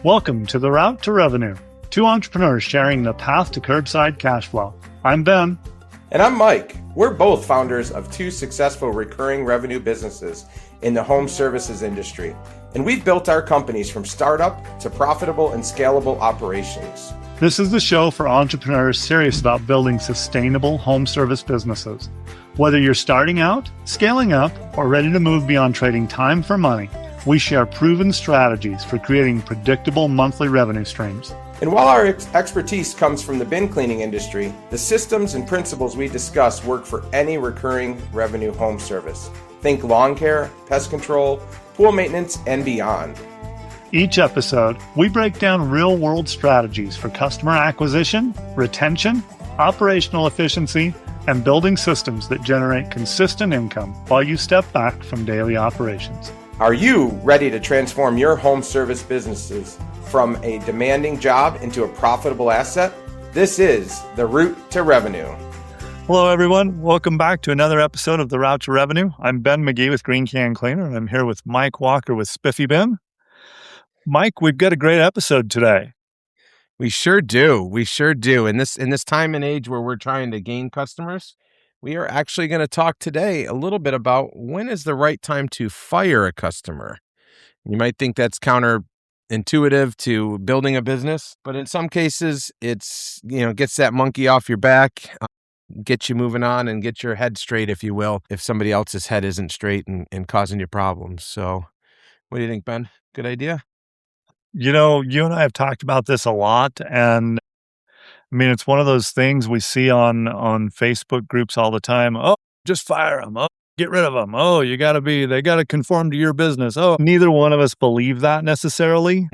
Welcome to The Route to Revenue, two entrepreneurs sharing the path to curbside cash flow. I'm Ben. And I'm Mike. We're both founders of two successful recurring revenue businesses in the home services industry. And we've built our companies from startup to profitable and scalable operations. This is the show for entrepreneurs serious about building sustainable home service businesses. Whether you're starting out, scaling up, or ready to move beyond trading time for money, we share proven strategies for creating predictable monthly revenue streams. And while our expertise comes from the bin cleaning industry, the systems and principles we discuss work for any recurring revenue home service. Think lawn care, pest control, pool maintenance, and beyond. Each episode, we break down real-world strategies for customer acquisition, retention, operational efficiency, and building systems that generate consistent income while you step back from daily operations. Are you ready to transform your home service businesses from a demanding job into a profitable asset? This is The Route to Revenue. Hello, everyone. Welcome back to another episode of The Route to Revenue. I'm Ben McGee with Green Can Cleaner, and I'm here with Mike Walker with Spiffy Bin. Mike, we've got a great episode today. We sure do. We sure do. In this time and age where we're trying to gain customers, we are actually going to talk today a little bit about when is the right time to fire a customer. You might think that's counterintuitive to building a business, but in some cases, it's, gets that monkey off your back, get you moving on and get your head straight, if you will, if somebody else's head isn't straight and causing you problems. So what do you think, Ben? Good idea? You and I have talked about this a lot, and I mean, it's one of those things we see on Facebook groups all the time. Oh, just fire them. Oh, get rid of them. Oh, they got to conform to your business. Oh, neither one of us believe that necessarily,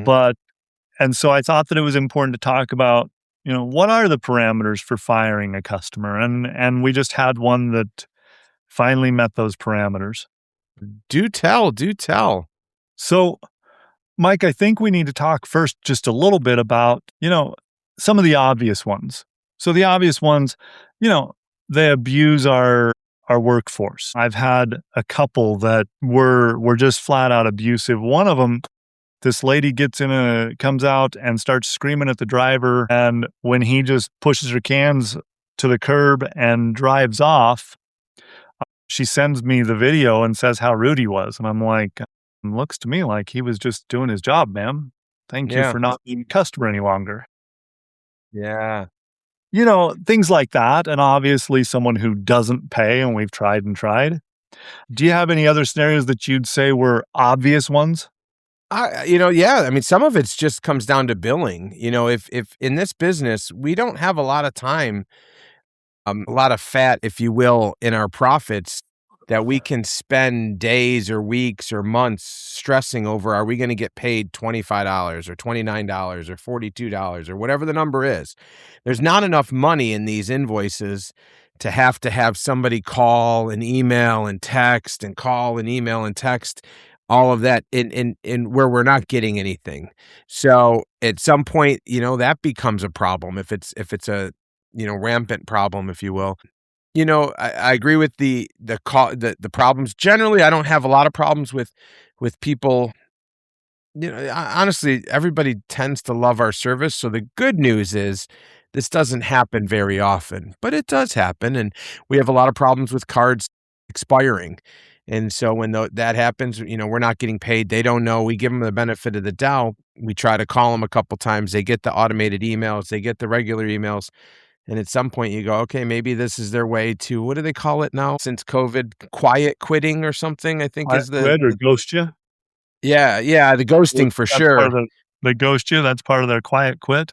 and so I thought that it was important to talk about, what are the parameters for firing a customer? And we just had one that finally met those parameters. Do tell. So, Mike, I think we need to talk first just a little bit about, some of the obvious ones. So the obvious ones, they abuse our workforce. I've had a couple that were just flat out abusive. One of them, this lady comes out and starts screaming at the driver. And when he just pushes her cans to the curb and drives off, she sends me the video and says how rude he was. And I'm like, looks to me like he was just doing his job, ma'am. Thank you for not being a customer any longer. Yeah. Things like that. And obviously someone who doesn't pay, and we've tried and tried. Do you have any other scenarios that you'd say were obvious ones? Yeah. I mean, some of it just comes down to billing. If in this business, we don't have a lot of time, a lot of fat, if you will, in our profits that we can spend days or weeks or months stressing over, are we going to get paid $25 or $29 or $42 or whatever the number is? There's not enough money in these invoices to have somebody call and email and text and call and email and text, all of that in where we're not getting anything. So at some point, that becomes a problem if it's a, rampant problem, if you will. I agree with the problems. Generally, I don't have a lot of problems with people. Honestly, everybody tends to love our service. So the good news is this doesn't happen very often, but it does happen. And we have a lot of problems with cards expiring. And so when that happens, we're not getting paid. They don't know. We give them the benefit of the doubt. We try to call them a couple times. They get the automated emails. They get the regular emails. And at some point you go, okay, maybe this is their way to, what do they call it now since COVID? Quiet quitting or something, I think is the... Or ghost you? Yeah, the ghosting for sure. They ghost you, that's part of their quiet quit?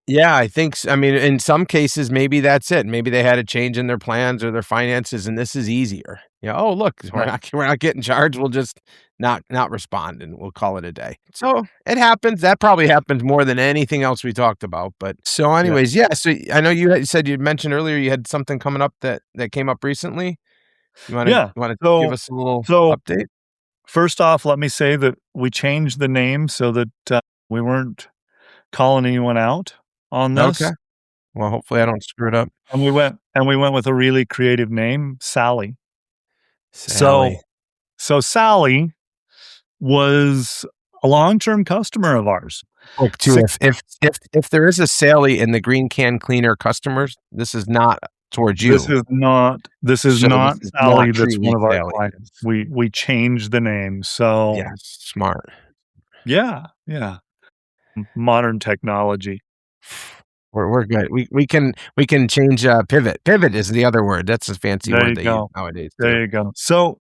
Yeah, I think so. I mean, in some cases, maybe that's it. Maybe they had a change in their plans or their finances, and this is easier. Oh, look, we're not getting charged. We'll just not respond, and we'll call it a day. So it happens. That probably happens more than anything else we talked about. But so, anyways, yeah. So I know you said you mentioned earlier you had something coming up that came up recently. You want to give us a little update? First off, let me say that we changed the name so that we weren't calling anyone out on this. Okay. Well, hopefully I don't screw it up. And we went with a really creative name, Sally. Sally. So Sally was a long-term customer of ours. Look, too, Six if there is a Sally in the green can cleaner customers, this is not towards This you. is So this not is not Sally that's one truly of our Sally. clients. We changed the name. So, Yes, smart. yeah, yeah. Modern technology. We're good. We can change, pivot. Pivot is the other word. That's a fancy There word you they use go. nowadays too. There you go. So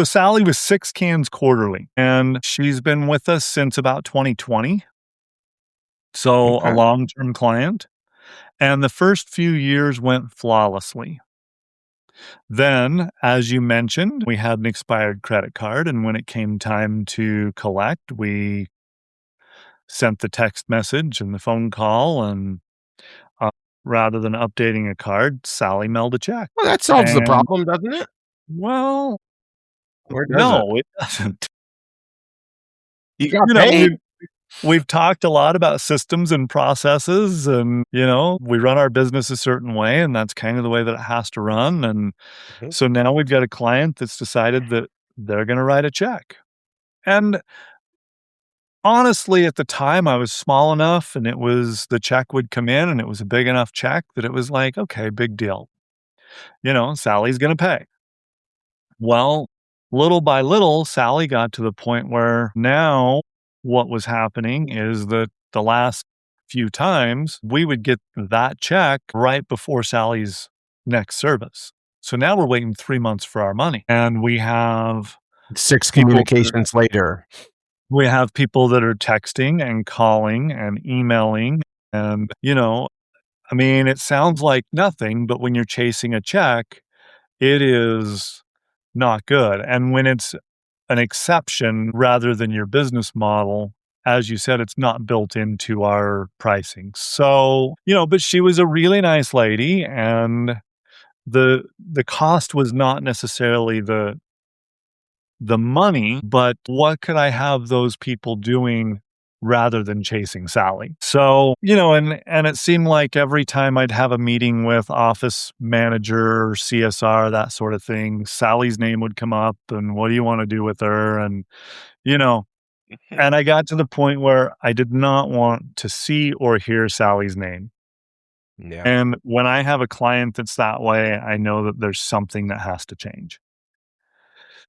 Sally was 6 cans quarterly, and she's been with us since about 2020, so a Okay. long-term client, and the first few years went flawlessly. Then, as you mentioned, we had an expired credit card, and when it came time to collect, we sent the text message and the phone call, and, uh, rather than updating a card, Sally mailed a check. Well, that solves the And, problem, doesn't it? well, Or does it? no, it doesn't. You got You know, paid. we've talked a lot about systems and processes, and, we run our business a certain way, and that's kind of the way that it has to run, and Mhm. so now we've got a client that's decided that they're gonna write a check. And honestly, at the time, I was small enough, and the check would come in, and it was a big enough check that it was like, "Okay, big deal." Sally's gonna pay. Well, little by little, Sally got to the point where now what was happening is that the last few times, we would get that check right before Sally's next service. So now we're waiting 3 months for our money, and Six people that are communications later. we have people that are texting and calling and emailing, and, I mean, it sounds like nothing, but when you're chasing a check, it is not good, and when it's an exception rather than your business model, as you said, it's not built into our pricing. So, but she was a really nice lady, and the cost was not necessarily the money, but what could I have those people doing rather than chasing Sally? So, and it seemed like every time I'd have a meeting with office manager or CSR, that sort of thing, Sally's name would come up and what do you want to do with her? And, you know, Mhm. and I got to the point where I did not want to see or hear Sally's name. Yeah. And when I have a client that's that way, I know that there's something that has to change.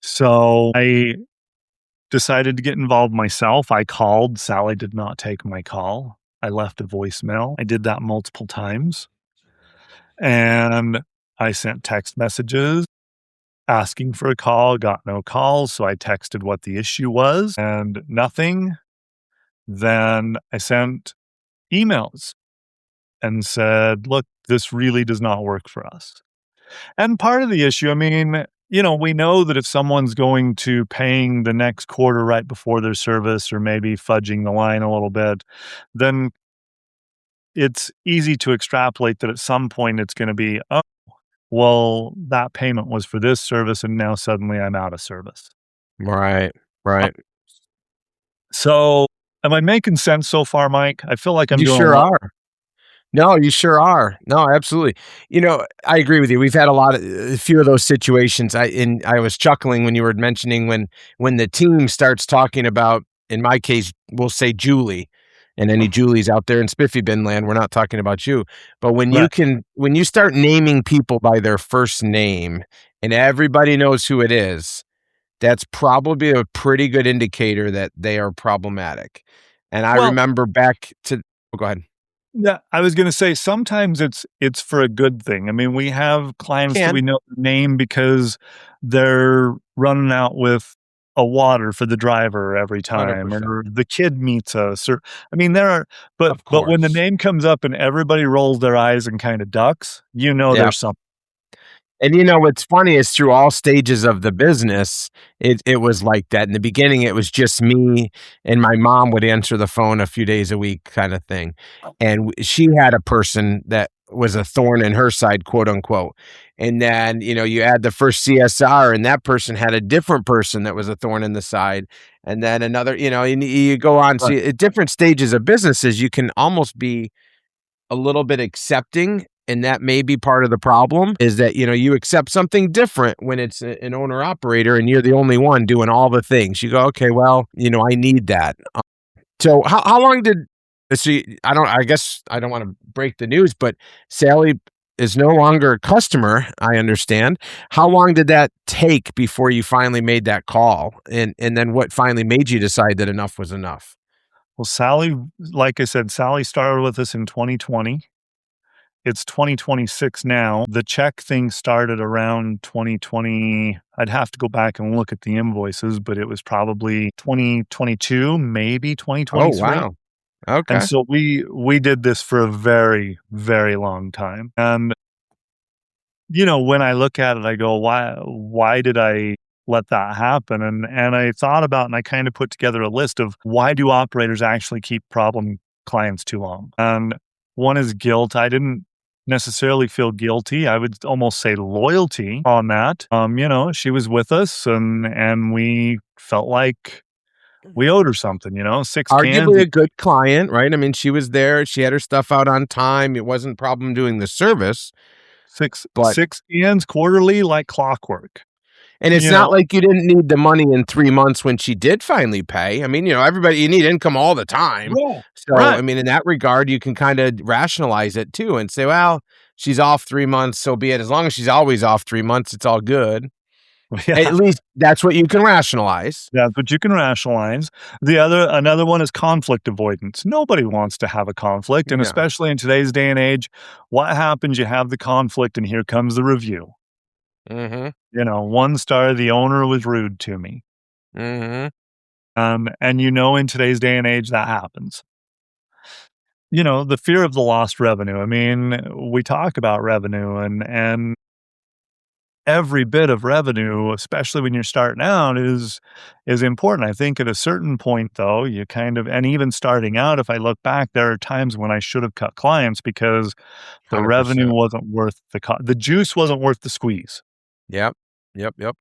So I decided to get involved myself. I called. Sally did not take my call. I left a voicemail. I did that multiple times. And I sent text messages asking for a call, got no calls. So I texted what the issue was and nothing. Then I sent emails and said, look, this really does not work for us. And part of the issue, I mean, we know that if someone's going to paying the next quarter right before their service or maybe fudging the line a little bit, then it's easy to extrapolate that at some point it's going to be, oh, well, that payment was for this service and now suddenly I'm out of service. Right. Uh, Right. So, am I making sense so far, Mike? I feel like I'm You doing a sure lot. are. No, you sure are. No, absolutely. I agree with you. We've had a few of those situations. I was chuckling when you were mentioning when the team starts talking about, in my case, we'll say Julie, and any Julies out there in Spiffy Bin land, we're not talking about you. But Right. when you start naming people by their first name and everybody knows who it is, that's probably a pretty good indicator that they are problematic. And I Well, remember back to, oh, go ahead. yeah, I was gonna say sometimes it's for a good thing. I mean, we have clients that we Can. know the name because they're running out with a water for the driver every time, 100%. or the kid meets us, or I mean, there are Of but when the course. name comes up and everybody rolls their eyes and kinda ducks, Yeah. there's something. And what's funny is through all stages of the business, it was like that. In the beginning, it was just me and my mom would answer the phone a few days a week kind of thing. And she had a person that was a thorn in her side, quote unquote. And then, you add the first CSR and that person had a different person that was a thorn in the side. And then another, and you go on. Right. See, at different stages of businesses, you can almost be a little bit accepting And that may be part of the problem is that, you accept something different when it's an owner operator and you're the only one doing all the things. You go, okay, well, I need that. So how long did see? I guess I don't want to break the news, but Sally is no longer a customer. I understand. How long did that take before you finally made that call, and then what finally made you decide that enough was enough? Well, Sally, like I said, Sally started with us in 2020. It's 2026 now. The check thing started around 2020. I'd have to go back and look at the invoices, but it was probably 2022, maybe Oh 2023. wow. And Okay. so we did this for a very, very long time. And when I look at it, I go, why did I let that happen? And I thought about and I kind of put together a list of why do operators actually keep problem clients too long? And one is guilt. I didn't necessarily feel guilty. I would almost say loyalty on that. She was with us and we felt like we owed her something, six cans, Arguably a good client, right? I mean, she was there. She had her stuff out on time. It wasn't a problem doing the service, six but six cans quarterly like clockwork, and it's you not know? like you didn't need the money in 3 months when she did finally pay. I mean, everybody you need income all the time. Yeah. So, Right. I mean, in that regard, you can kinda rationalize it too and say, "Well, she's off 3 months, so be it. As long as she's always off 3 months, it's all good." At Yeah. least that's what you can rationalize. That's what you can rationalize. Another one is conflict avoidance. Nobody wants to have a conflict, and No. especially in today's day and age, what happens? You have the conflict, and here comes the review. Mhm. 1 star, the owner was rude to me. Mhm. And in today's day and age, that happens. The fear of the lost revenue. I mean, we talk about revenue and every bit of revenue, especially when you're starting out, is important. I think at a certain point, though, you kind of, and even starting out, if I look back, there are times when I should have cut clients because the revenue 100%. wasn't worth the juice wasn't worth the squeeze. Yep. Yep, yep.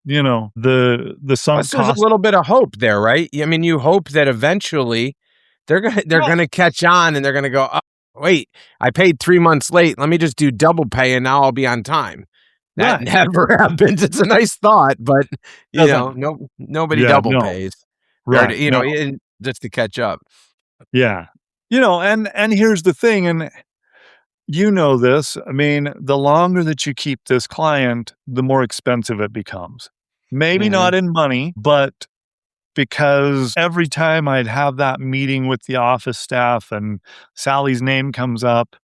The sunk Plus, there's a cost. little bit of hope there, right? I mean, you hope that eventually they're Yeah, gonna catch on and they're gonna go, "Oh, wait, I paid 3 months late. Let me just do double pay and now I'll be on time." That right. never happens. It's a nice thought, but, Doesn't. nobody Yeah, double no. pays or, Right. No. just to catch up. Yeah. And here's the thing, and this. I mean, the longer that you keep this client, the more expensive it becomes. Maybe Mhm. not in money, but because every time I'd have that meeting with the office staff and Sally's name comes up,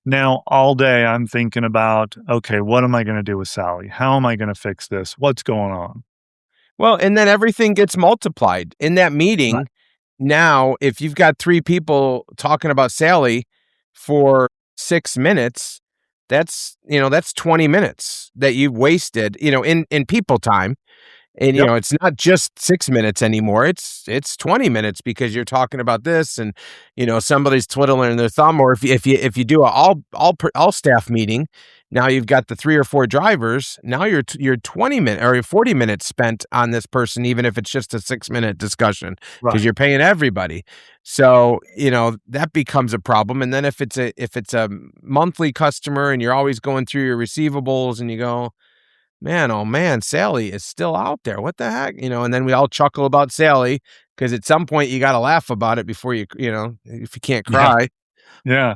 now all day I'm thinking about, okay, what am I going to do with Sally? How am I going to fix this? What's going on? Well, and then everything gets multiplied. In that Right. meeting, now, if you've got 3 people talking about Sally for 6 minutes, that's 20 minutes that you've wasted, in people time. And, Yep. it's not just 6 minutes anymore, it's 20 minutes because you're talking about this and, somebody's twiddling their thumb, or if you do a all staff meeting, now you've got the 3 or 4 drivers, now you're 20 minutes or 40 minutes spent on this person, even if it's just a 6-minute discussion, because 'cause Right. you're paying everybody. So, that becomes a problem, and then if it's a monthly customer and you're always going through your receivables and you go, "Man, oh man, Sally is still out there. What the heck?" And then we all chuckle about Sally because at some point you gotta laugh about it before if you can't Yeah. cry. Yeah.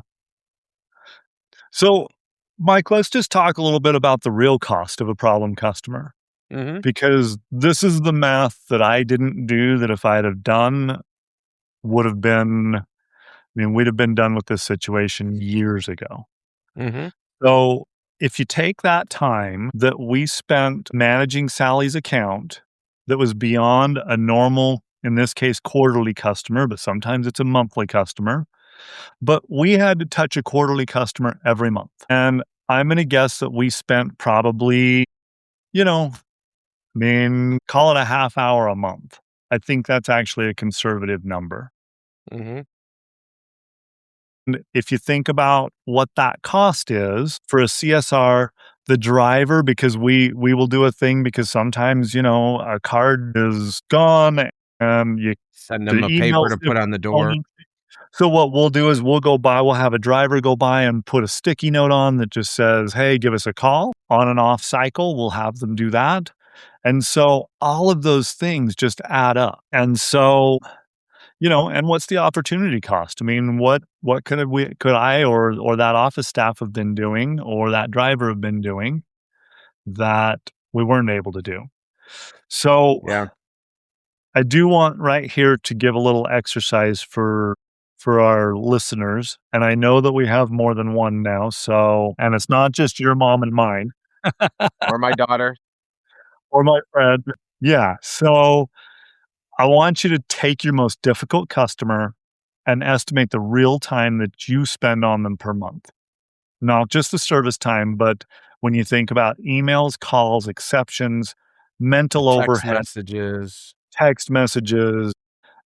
So, Mike, let's just talk a little bit about the real cost of a problem customer. Mhm, Because this is the math that I didn't do that if I'd have done would have been we'd have been done with this situation years ago. mhm, So, if you take that time that we spent managing Sally's account that was beyond a normal, in this case, quarterly customer, but sometimes it's a monthly customer, but we had to touch a quarterly customer every month. And I'm going to guess that we spent probably, you know, call it a half hour a month. I think that's actually a conservative number. mhm. And if you think about what that cost is for a CSR, the driver, because we will do a thing because sometimes, a card is gone and Send them the a paper email's to put on the door. different. So what we'll do is we'll have a driver go by and put a sticky note on that just says, "Hey, give us a call." On and off cycle, we'll have them do that. And so all of those things just add up. And so, and what's the opportunity cost? I mean, what could I or that office staff have been doing or that driver have been doing that we weren't able to do? So Yeah. I do want right here to give a little exercise for our listeners, and I know that we have more than one now, and it's not just your mom and mine Or my daughter. or my friend. Yeah, so I want you to take your most difficult customer and estimate the real time that you spend on them per month. Not just the service time, but when you think about emails, calls, exceptions, The mental text overhead, messages. text messages,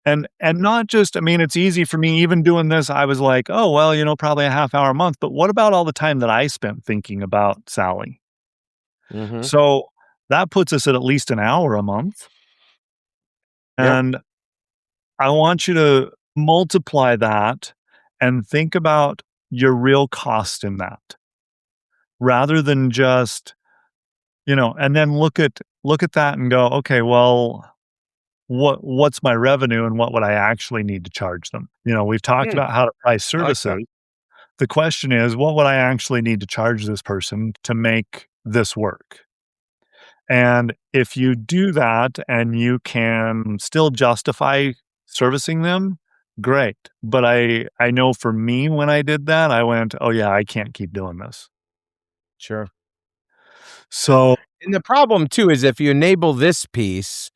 and not just, I mean, it's easy for me even doing this, I was like, "Oh, well, probably a half hour a month," but what about all the time that I spent thinking about Sally? Mhm. So, that puts us at least an hour a month, Yep. and I want you to multiply that and think about your real cost in that, rather than just, and then look at that and go, "Okay, well, what's my revenue and what would I actually need to charge them?" We've talked Mm, about how to price I like that. services. The question is, what would I actually need to charge this person to make this work? And if you do that and you can still justify servicing them, great. But I know for me, when I did that, I went, "Oh yeah, I can't keep doing this." Sure. So And the problem too is if you enable this piece,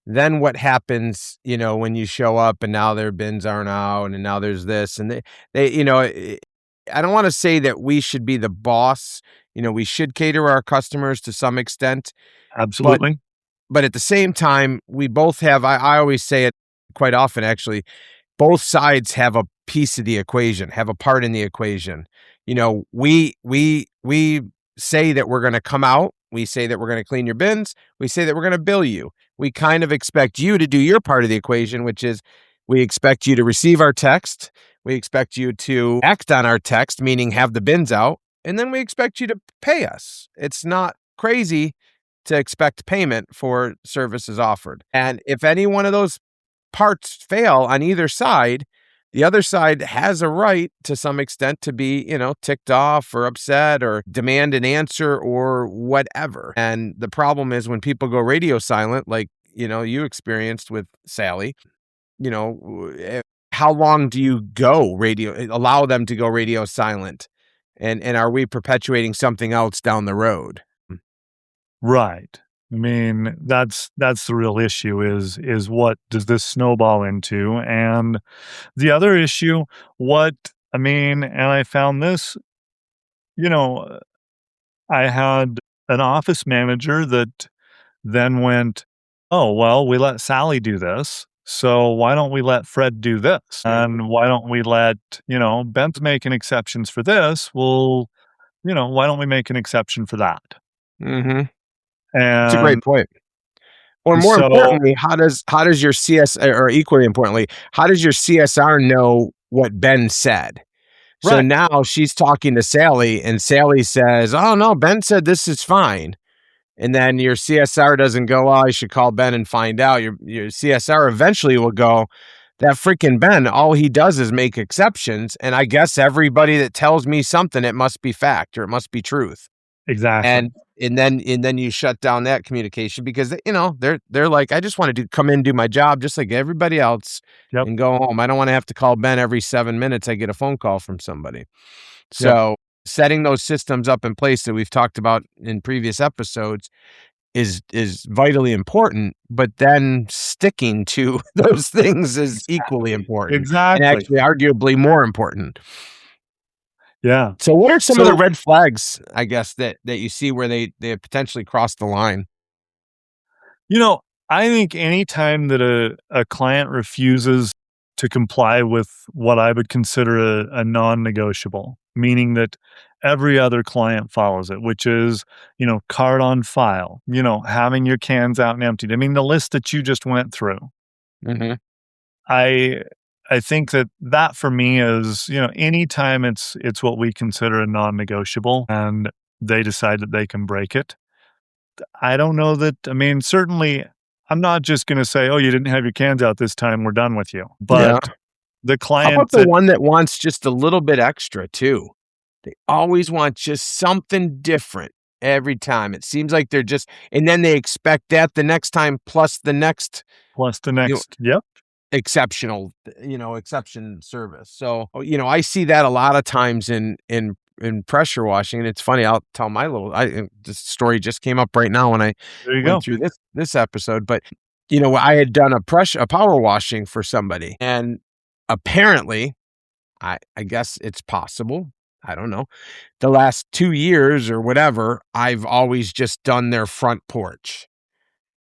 then what happens, when you show up and now their bins aren't out and now there's this and I don't want to say that we should be the boss. We should cater our customers to some extent, but absolutely. at the same time, we both have I always say it quite often actually, both sides have a piece of the equation, have a part in the equation. We say that we're going to come out, we say that we're going to clean your bins, we say that we're going to bill you. We kind of expect you to do your part of the equation, which is we expect you to receive our text, we expect you to act on our text, meaning have the bins out, and then we expect you to pay us. It's not crazy to expect payment for services offered. And if any one of those parts fail on either side, the other side has a right to some extent to be, ticked off or upset or demand an answer or whatever. And the problem is when people go radio silent, like, you experienced with Sally, how long do you allow them to go radio silent? And are we perpetuating something else down the road? Right. I mean, that's the real issue is what does this snowball into? And the other issue, and I found this, you know, I had an office manager that then went, "Oh, well, we let Sally do this. So why don't we let Fred do this? And why don't we let, Ben's making exceptions for this? Well, why don't we make an exception for that?" Mhm. It's a great And point. Or more so importantly, how does your or equally importantly, how does your CSR know what Ben said? So right, now she's talking to Sally and Sally says, "Oh no, Ben said this is fine." And then your CSR doesn't go, "Oh, I should call Ben and find out." Your CSR eventually will go, "That freaking Ben, all he does is make exceptions, and I guess everybody that tells me something, it must be fact or it must be truth." exactly. And and then you shut down that communication because, they're like, "I just wanna come in, do my job just like everybody else Yep, and go home. I don't wanna have to call Ben every 7 minutes I get a phone call from somebody." yep. So, setting those systems up in place that we've talked about in previous episodes is vitally important, but then sticking to those things is equally Exactly. important and Exactly. actually arguably more important. Yeah. So what are some of the So, red flags, I guess, that you see where they have potentially crossed the line? you know, I think anytime that a client refuses to comply with what I would consider a non-negotiable, meaning that every other client follows it, which is, card on file, having your cans out and emptied. I mean, the list that you just went through. Mhm. I I think that for me is, anytime it's what we consider a non-negotiable and they decide that they can break it. I don't know that, I mean, certainly I'm not just going to say, "Oh, you didn't have your cans out this time, we're done with you." Yeah. But the How about client the that one that wants just a little bit extra too? They always want just something different every time. It seems like they're just, and then they expect that the next time plus the next, plus the you know, next, yep, exceptional, exception service. So, I see that a lot of times in pressure washing, and it's funny. I'll tell my little. This story just came up right now when I there you went go. through this episode. But I had done a power washing for somebody, and apparently, I guess it's possible. I don't know. The last 2 years or whatever, I've always just done their front porch.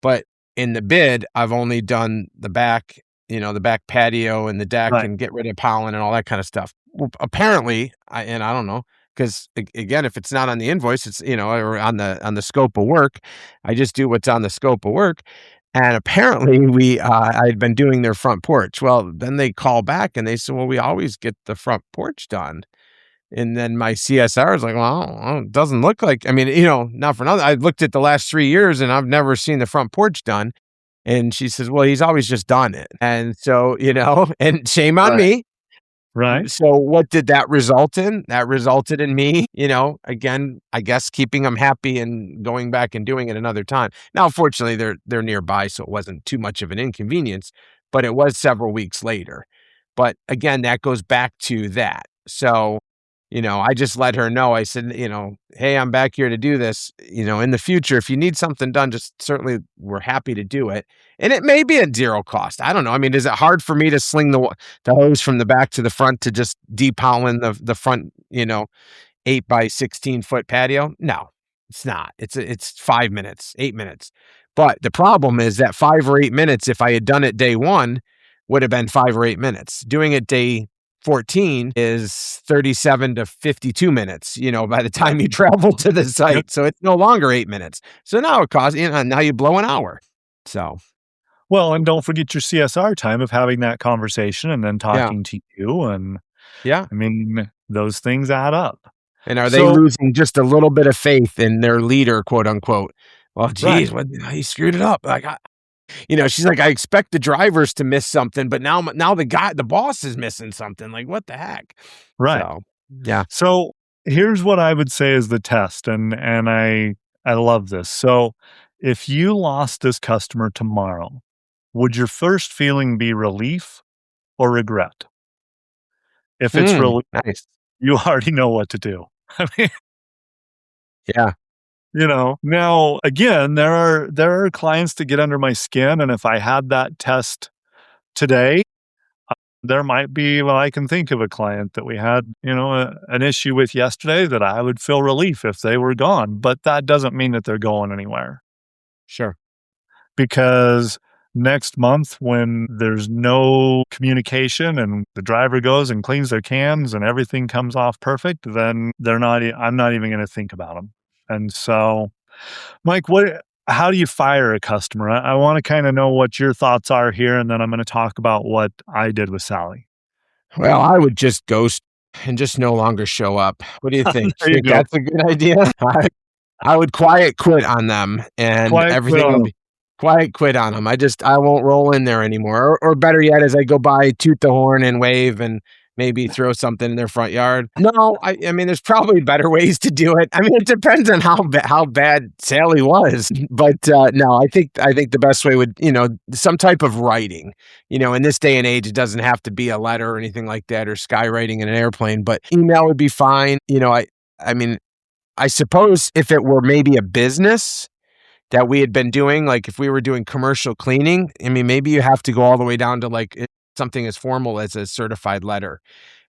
But in the bid, I've only done the back, the back patio and the deck Right, and get rid of pollen and all that kind of stuff. Well, apparently, I don't know, because again, if it's not on the invoice, it's or on the scope of work, I just do what's on the scope of work. And apparently, I'd been doing their front porch. Well, then they call back and they said, "Well, we always get the front porch done." And then my CSR is like, "Well, it doesn't look like." I mean, not for nothing. I looked at the last 3 years and I've never seen the front porch done. And she says, "Well, he's always just done it." And so, and shame on right, me. right, So what did that result in? That resulted in me, again, I guess keeping them happy and going back and doing it another time. Now, fortunately, they're nearby, so it wasn't too much of an inconvenience, but it was several weeks later. But again, that goes back to that. So, I just let her know. I said, "Hey, I'm back here to do this. In the future, if you need something done, just certainly we're happy to do it." And it may be at zero cost. I don't know. I mean, is it hard for me to sling the hose from the back to the front to just depollen the front, 8 by 16 foot patio? No, it's not. It's 5 minutes, 8 minutes. But the problem is that 5 or 8 minutes, if I had done it day one, would have been 5 or 8 minutes. Doing it day 14 is 37 to 52 minutes, by the right, time you travel to the yep. site. So it's no longer 8 minutes. So now it costs, now you blow an hour. So, Well, and don't forget your CSR time of having that conversation and then yeah. talking to you, and Yeah. I mean, those things add up. And are they So losing just a little bit of faith in their leader, quote unquote? Well, right, geez, what he screwed it up. Like, she's like, I expect the drivers to miss something, but now the boss is missing something. Like, what the heck? right. So, yeah. So here's what I would say is the test, and I love this. So if you lost this customer tomorrow, would your first feeling be relief or regret? If it's relief, Nice. you already know what to do. I mean, Yeah. now again, there are clients that get under my skin, and if I had that test today, there might be, well, I can think of a client that we had, an issue with yesterday that I would feel relief if they were gone, but that doesn't mean that they're going anywhere, Sure. because next month when there's no communication and the driver goes and cleans their cans and everything comes off perfect, then I'm not even going to think about them. And so, Mike, how do you fire a customer? I want to kind of know what your thoughts are here, and then I'm going to talk about what I did with Sally. Well, I would just ghost and just no longer show up. What do you think? There You you think go. that's a good idea? I would quiet quit on them and Quiet quit everything on would 'em. be quiet quit on them. I won't roll in there anymore. Or better yet, as I go by, toot the horn and wave and maybe throw something in their front yard. No, I mean, there's probably better ways to do it. I mean, it depends on how bad Sally was. But no, I think the best way would, some type of writing. In this day and age, it doesn't have to be a letter or anything like that or skywriting in an airplane, but email would be fine. I mean, I suppose if it were maybe a business that we had been doing, like if we were doing commercial cleaning, I mean, maybe you have to go all the way down to like something as formal as a certified letter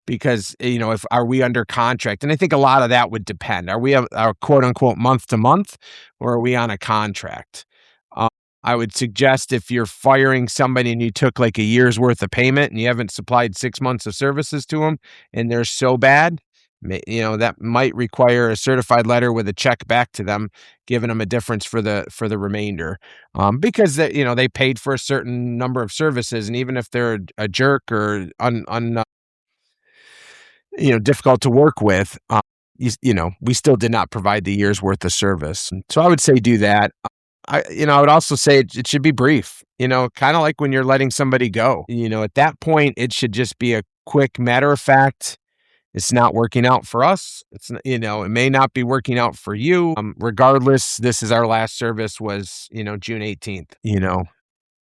because, if are we under contract? And I think a lot of that would depend. Are we a quote unquote month to month or are we on a contract? Um, I would suggest if you're firing somebody and you took like a year's worth of payment and you haven't supplied 6 months of services to them and they're so bad, That might require a certified letter with a check back to them, giving them a difference for the remainder, because they paid for a certain number of services, and even if they're a jerk or difficult to work with, we still did not provide the year's worth of service. So I would say do that. I would also say it should be brief, kind of like when you're letting somebody go. At that point, it should just be a quick matter of fact. It's not working out for us. It may not be working out for you. Regardless, this is our last service was, June 18th,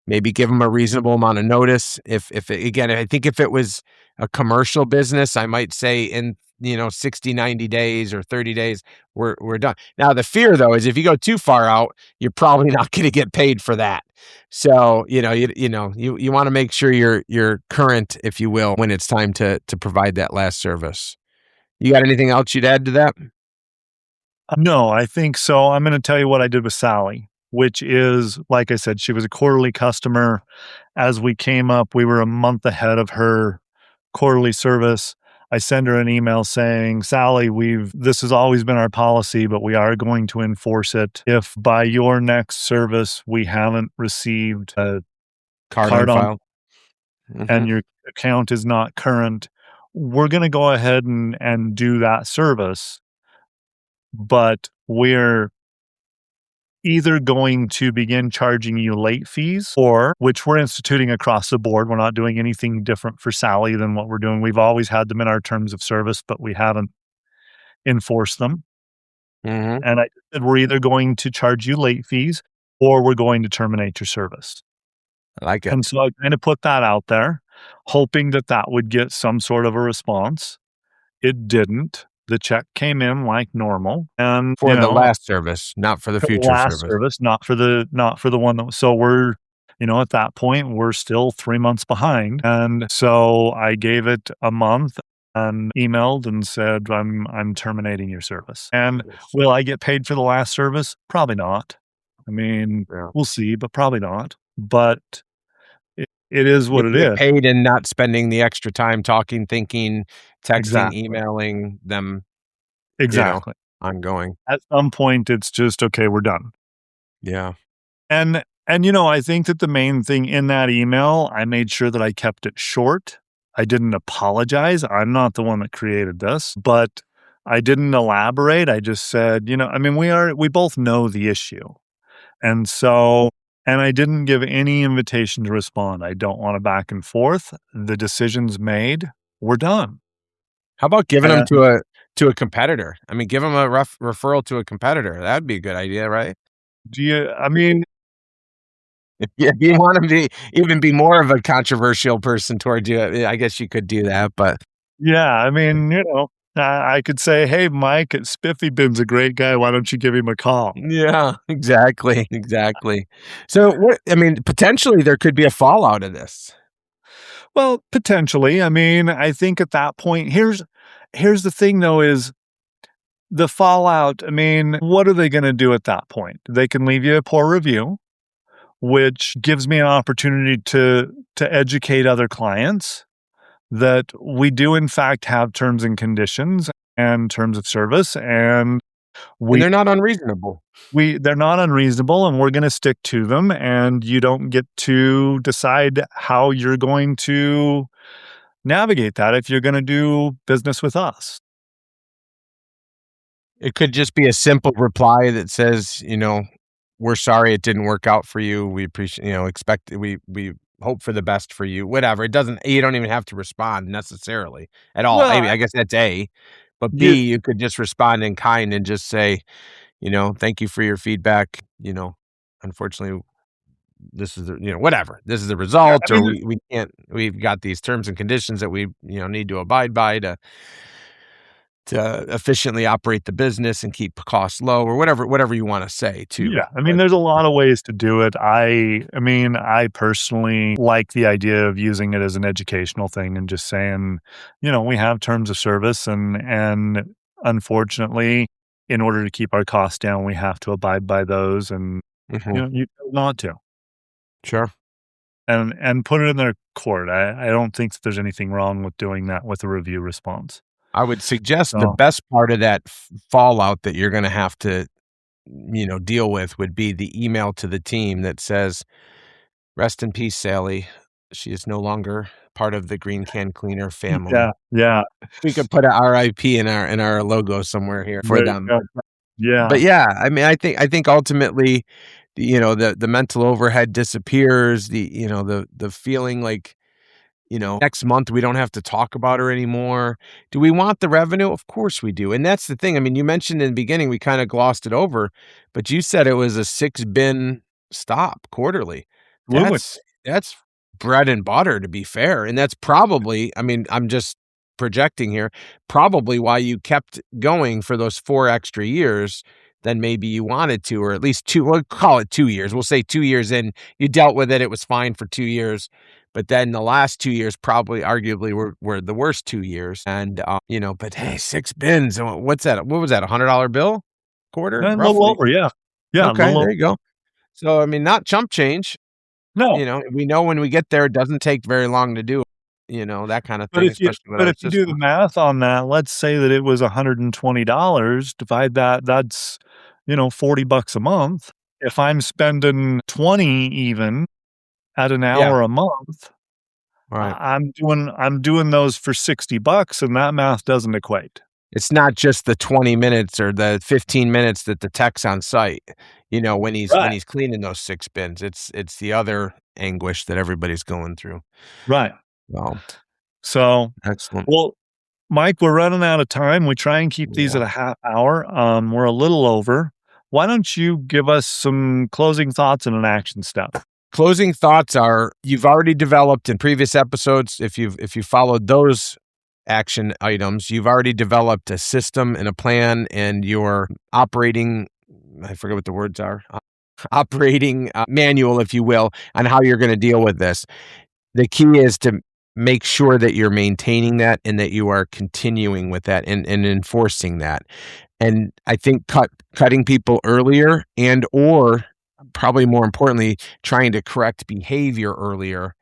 maybe give them a reasonable amount of notice. Again, I think if it was a commercial business, I might say in 60, 90 days or 30 days, we're done. Now, the fear though is if you go too far out, you're probably not going to get paid for that. So, you want to make sure you're current, if you will, when it's time to provide that last service. You got anything else you'd add to that? No, I think so. I'm going to tell you what I did with Sally, which is, like I said, she was a quarterly customer. As we came up, we were a month ahead of her quarterly service. I send her an email saying, Sally, this has always been our policy, but we are going to enforce it. If by your next service we haven't received a Card on card on file. and your account is not current, we're going to go ahead and do that service. But we're either going to begin charging you late fees, or which we're instituting across the board. We're not doing anything different for Sally than what we're doing. We've always had them in our terms of service, but we haven't enforced them. Mm-hmm. And I said, we're either going to charge you late fees or we're going to terminate your service. I like it. And so I kind of put that out there, hoping that that would get some sort of a response. It didn't. The check came in like normal, and For the last service, not for the for the future last service. service, not for the one that. So we're, at that point, we're still 3 months behind, and so I gave it a month and emailed and said, I'm terminating your service. And will I get paid for the last service? Probably not. I mean, Yeah. we'll see, but probably not. But it is You what it get is. paid and not spending the extra time talking, thinking, texting, Exactly. emailing them, Exactly. ongoing. At some point, it's just, okay, we're done. Yeah. And I think that the main thing in that email, I made sure that I kept it short. I didn't apologize. I'm not the one that created this, but I didn't elaborate. I just said, we both know the issue. And so, and I didn't give any invitation to respond. I don't want a back and forth. The decision's made. We're done. How about giving them And to a competitor? I mean, give them a referral to a competitor. That'd be a good idea, right? do you, I mean, Yeah, if you want to even be more of a controversial person toward you, I guess you could do that, but yeah, I could say, hey, Mike at Spiffy Bin's a great guy. Why don't you give him a call? yeah, exactly, exactly. So potentially there could be a fallout of this. Well, potentially. I mean, I think at that point, here's the thing though, is the fallout. I mean, what are they going to do at that point? They can leave you a poor review, which gives me an opportunity to educate other clients that we do in fact have terms and conditions and terms of service, and And we they're not unreasonable. they're not unreasonable, and we're going to stick to them, and you don't get to decide how you're going to navigate that if you're going to do business with us. It could just be a simple reply that says, we're sorry it didn't work out for you. We appreciate, we hope for the best for you. Whatever. You don't even have to respond necessarily at all. Well, I guess that's A. But you B, you could just respond in kind and just say, thank you for your feedback. Unfortunately, this is whatever. This is the yeah, result, I or mean, we can't. We've got these terms and conditions that we need to abide by to efficiently operate the business and keep costs low, or whatever you want to say too. yeah, I mean, But there's a lot of ways to do it. I mean, I personally like the idea of using it as an educational thing and just saying, we have terms of service, and unfortunately, in order to keep our costs down, we have to abide by those, and mhm, you chose not to, sure. and put it in their court. I don't think that there's anything wrong with doing that with a review response. I would suggest the So, best part of that fallout that you're gonna have to, deal with would be the email to the team that says, "Rest in peace, Sally. She is no longer part of the Green Can Cleaner family." yeah, yeah, We could put a RIP in our logo somewhere here for there you them. go. But Yeah, yeah, I mean, I think ultimately, the mental overhead disappears, the feeling like, next month we don't have to talk about her anymore. Do we want the revenue? Of course we do. And that's the thing. I mean, you mentioned in the beginning, we kind of glossed it over, but you said it was a 6 bin stop quarterly. absolutely. That's bread and butter, to be fair. And that's probably, I mean, I'm just projecting here, probably why you kept going for those 4 extra years than maybe you wanted to, or at least two, we'll call it 2 years. We'll say 2 years in, you dealt with it. It was fine for 2 years. But then the last 2 years probably arguably were the worst 2 years. And, but hey, 6 bins. What's that? What was that? $100 bill? Quarter, A little roughly? over, yeah. Yeah, a Okay, little over. there you go. So, I mean, not chump change. No, We know when we get there, it doesn't take very long to do, that kind of but thing, if you especially with but our if you do the system. math on that, let's say that it was $120, divide that, that's, 40 bucks a month. If I'm spending 20 even at an Yeah, hour a month, right. I'm doing those for 60 bucks, and that math doesn't equate. It's not just the 20 minutes or the 15 minutes that the tech's on site, when Right, he's cleaning those 6 bins. It's the other anguish that everybody's going through. right. Well, So, excellent. well, Mike, we're running out of time. We try and keep these Yeah. at a half hour. We're a little over. Why don't you give us some closing thoughts and an action step? Closing thoughts are you've already developed in previous episodes, if you followed those action items, you've already developed a system and a plan and your operating, I forget what the words are, operating manual, if you will, on how you're going to deal with this. The key is to make sure that you're maintaining that and that you are continuing with that and enforcing that. And I think cutting people earlier and or probably more importantly, trying to correct behavior earlier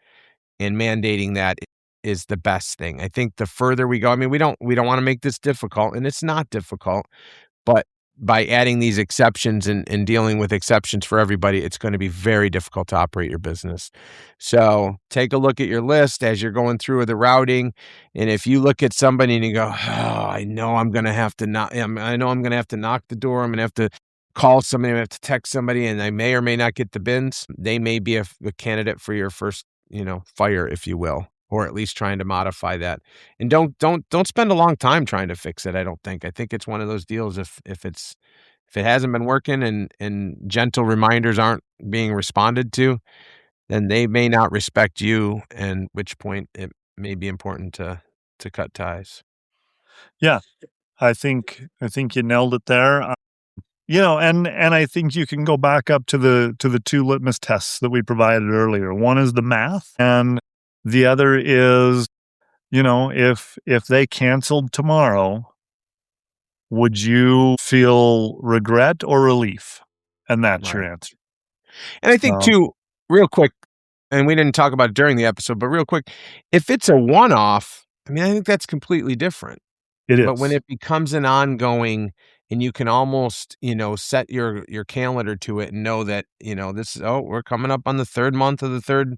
and mandating that is the best thing. I think the further we go, I mean, we don't want to make this difficult, and it's not difficult, but by adding these exceptions and dealing with exceptions for everybody, it's going to be very difficult to operate your business. So take a look at your list as you're going through the routing. And if you look at somebody and you go, oh, I know I'm going to have to knock, I know I'm going to have to knock the door. I'm going to have to call somebody, I'm going to have to text somebody, and I may or may not get the bins. They may be a candidate for your first, fire, if you will, or at least trying to modify that. And don't spend a long time trying to fix it, I don't think. I think it's one of those deals if it hasn't been working and gentle reminders aren't being responded to, then they may not respect you, and which point it may be important to cut ties. Yeah, I think you nailed it there. And I think you can go back up to the two litmus tests that we provided earlier. One is the math, and the other is, if they canceled tomorrow, would you feel regret or relief? And that's your Right. answer. And I think So too, real quick, and we didn't talk about it during the episode, but real quick, if it's a one-off, I mean, I think that's completely different. it But when is. it becomes an ongoing and you can almost, set your calendar to it and know that, this is, oh, we're coming up on the 3rd month of the 3rd,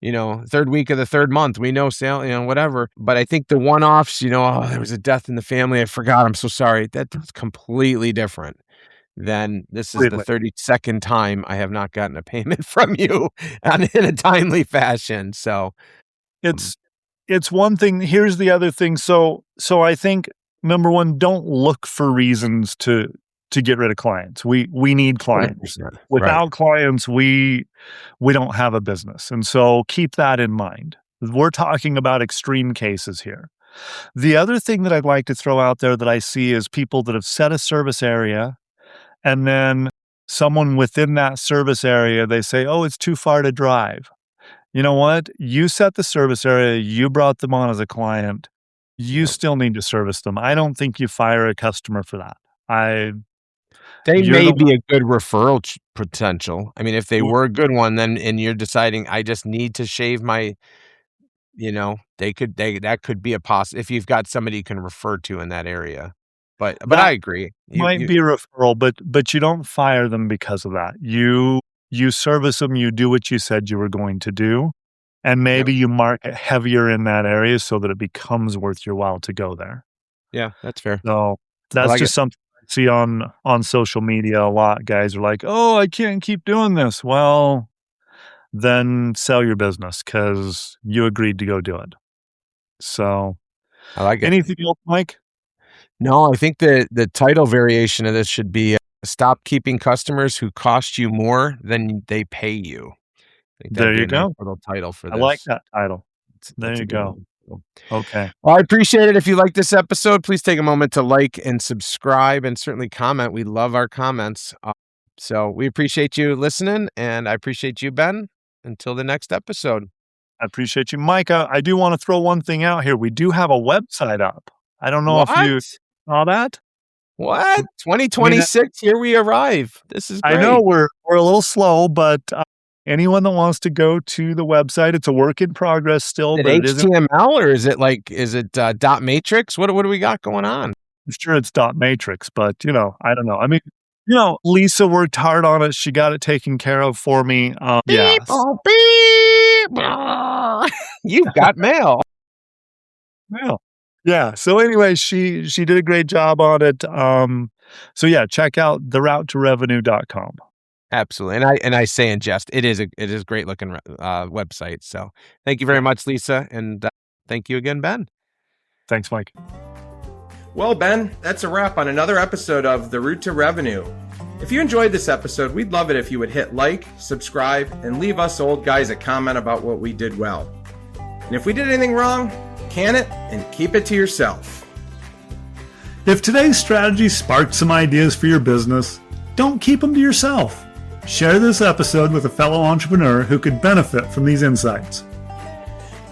3rd week of the 3rd month. We know sale, whatever. But I think the one-offs, oh, there was a death in the family. I forgot. I'm so sorry. That's completely different than this is the Completely. 32nd time I have not gotten a payment from you in a timely fashion. So, um, It's it's one thing. Here's the other thing. So I think number one, don't look for reasons to get rid of clients. We need clients. 100%. Right. Without clients, we don't have a business. And so keep that in mind. We're talking about extreme cases here. The other thing that I'd like to throw out there that I see is people that have set a service area, and then someone within that service area, they say, "Oh, it's too far to drive." You know what? You set the service area, you brought them on as a client. You Yep. still need to service them. I don't think you fire a customer for that. I They You're may the one be a good referral potential. I mean, if they who were a good one, then and you're deciding, I just need to shave my that could be a if you've got somebody you can refer to in that area. But That I agree. might be a referral, but you don't fire them because of that. You service them, you do what you said you were going to do, and maybe you market heavier in that area so that it becomes worth your while to go there. Yeah, that's fair. So I that's like just it. something I see on social media a lot. Guys are like, "Oh, I can't keep doing this." Well, then sell your business because you agreed to go do it. So, I like it. anything else, Mike? No, I think the title variation of this should be stop keeping customers who cost you more than they pay you. I think There that'd be you a nice go. little title for I like this. that title. There That's a you good go. one. So, Okay. well, I appreciate it. If you like this episode, please take a moment to like and subscribe and certainly comment. We love our comments. So we appreciate you listening, and I appreciate you, Ben. Until the next episode. I appreciate you, Mike. I do want to throw one thing out here. We do have a website up. I don't know if What? you saw that. What? I mean, 2026, here we arrive. This is I know great. we're a little slow, but anyone that wants to go to the website, it's a work in progress still, Is it but it isn't. HTML or is it dot matrix? What do we got going on? I'm sure it's dot matrix, but I don't know. I mean, Lisa worked hard on it. She got it taken care of for me. Beep, oh, beep. You've got mail. Well, yeah. So anyway, she did a great job on it. So yeah, check out theroutetorevenue.com. Absolutely. And I say in jest, it is a great looking website. So thank you very much, Lisa. And thank you again, Ben. Thanks, Mike. Well, Ben, that's a wrap on another episode of The Route to Revenue. If you enjoyed this episode, we'd love it if you would hit like, subscribe, and leave us old guys a comment about what we did well. And if we did anything wrong, can it and keep it to yourself. If today's strategy sparked some ideas for your business, don't keep them to yourself. Share this episode with a fellow entrepreneur who could benefit from these insights.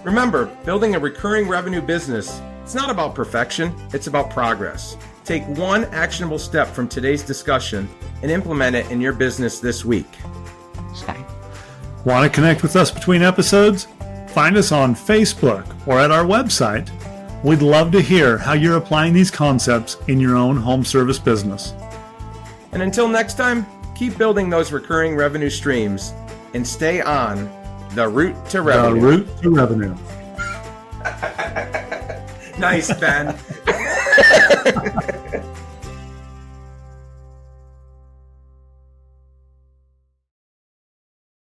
Remember, building a recurring revenue business, it's not about perfection, it's about progress. Take one actionable step from today's discussion and implement it in your business this week. Want to connect with us between episodes? Find us on Facebook or at our website. We'd love to hear how you're applying these concepts in your own home service business. And until next time, keep building those recurring revenue streams and stay on the route to revenue. The route to revenue. Nice, Ben.